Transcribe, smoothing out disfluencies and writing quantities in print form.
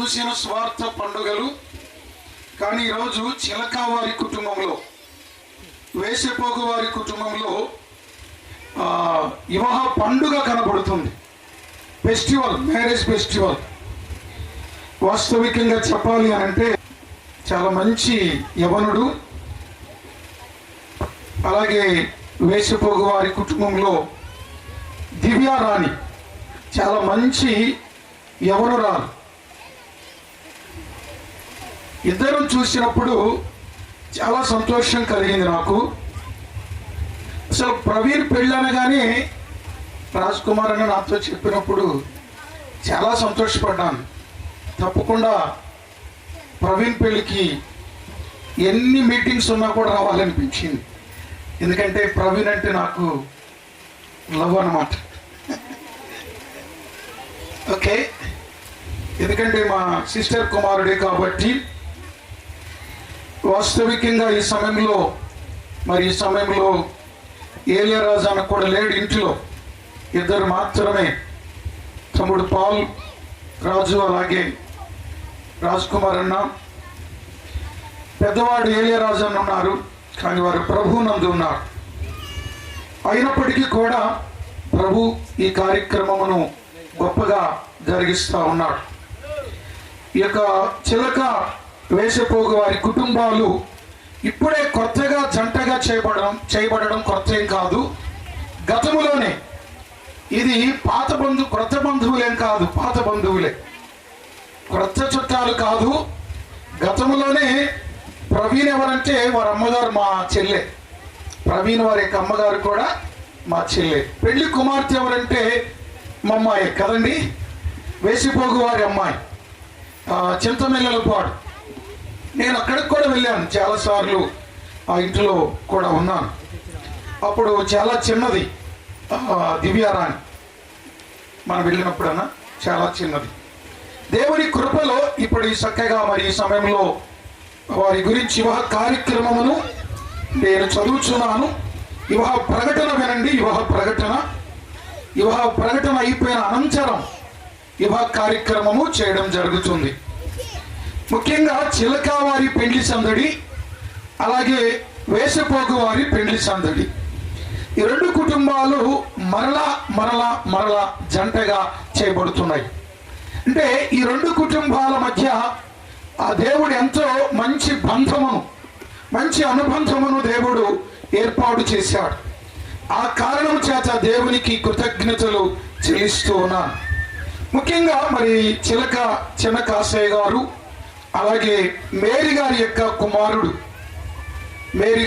చూసిన స్వార్థ పండుగలు, కానీ ఈరోజు చిలక వారి కుటుంబంలో, వేసపోగు వారి కుటుంబంలో వివాహ పండుగ కనబడుతుంది. Festival, marriage festival. వాస్తవికంగా చెప్పాలి అని అంటే చాలా మంచి యవనుడు. అలాగే వేసపోగు వారి కుటుంబంలో దివ్యారాణి చాలా మంచి యవనురాలు. ఇద్దరు చూసినప్పుడు చాలా సంతోషం కలిగింది నాకు. అసలు ప్రవీణ్ పెళ్ళనగానే రాజ్ కుమార్ అని నాతో చెప్పినప్పుడు చాలా సంతోషపడ్డాను. తప్పకుండా ప్రవీణ్ పెళ్ళికి ఎన్ని మీటింగ్స్ ఉన్నా కూడా రావాలనిపించింది. ఎందుకంటే ప్రవీణ్ అంటే నాకు లవ్ అన్నమాట. ఓకే, ఎందుకంటే మా సిస్టర్ కుమారుడే కాబట్టి. వాస్తవికంగా ఈ సమయంలో ఏలియారాజు అన్న కూడా లేడు ఇంట్లో. ఇద్దరు మాత్రమే, తమ్ముడు పాల్ రాజు, అలాగే రాజ్ కుమార్ అన్న, పెద్దవాడు ఏలియారాజు అన్న ఉన్నారు. కానీ వారు ప్రభు నందు ఉన్నారు. అయినప్పటికీ కూడా ప్రభు ఈ కార్యక్రమమును గొప్పగా జరిగిస్తూ ఉన్నాడు. ఈ యొక్క చిలక వేసపోగు వారి కుటుంబాలు ఇప్పుడే కొత్తగా జంటగా చేయబడడం కొత్త ఏం కాదు. గతములోనే ఇది క్రొత్త బంధువులేం కాదు, పాత బంధువులే, క్రొత్త చుట్టాలు కాదు. గతములోనే ప్రవీణ్ ఎవరంటే వారి అమ్మగారు మా చెల్లె, ప్రవీణ్ వారి యొక్క అమ్మగారు కూడా మా చెల్లె. పెళ్లి కుమార్తె ఎవరంటే మా అమ్మాయి కదండి, వేసిపోగు వారి అమ్మాయి, చింతమెల్లలపాడు. నేను అక్కడికి కూడా వెళ్ళాను చాలాసార్లు, ఆ ఇంట్లో కూడా ఉన్నాను. అప్పుడు చాలా చిన్నది దివ్యారాణి, మనం వెళ్ళినప్పుడన్నా చాలా చిన్నది. దేవుని కృపలో ఇప్పుడు ఈ చక్కగా మరి ఈ సమయంలో వారి గురించి వివాహ కార్యక్రమమును నేను చదువుతున్నాను. వివాహ ప్రకటన వినండి. వివాహ ప్రకటన అయిపోయిన అనంతరం వివాహ కార్యక్రమము చేయడం జరుగుతుంది. ముఖ్యంగా చిలక వారి పెండ్లి సందడి, అలాగే వేసపోగు వారి పెండ్లి సందడి. ఈ రెండు కుటుంబాలు మరలా జంటగా చేయబడుతున్నాయి. అంటే ఈ రెండు కుటుంబాల మధ్య ఆ దేవుడు ఎంతో మంచి బంధమును, మంచి అనుబంధమును దేవుడు ఏర్పాటు చేశాడు. ఆ కారణం చేత దేవునికి కృతజ్ఞతలు చెల్లిస్తూ ఉన్నాను. ముఖ్యంగా మరి చిన్న కాసయ్య గారు, అలాగే మేరీ గారి యొక్క కుమారుడు, మేరీ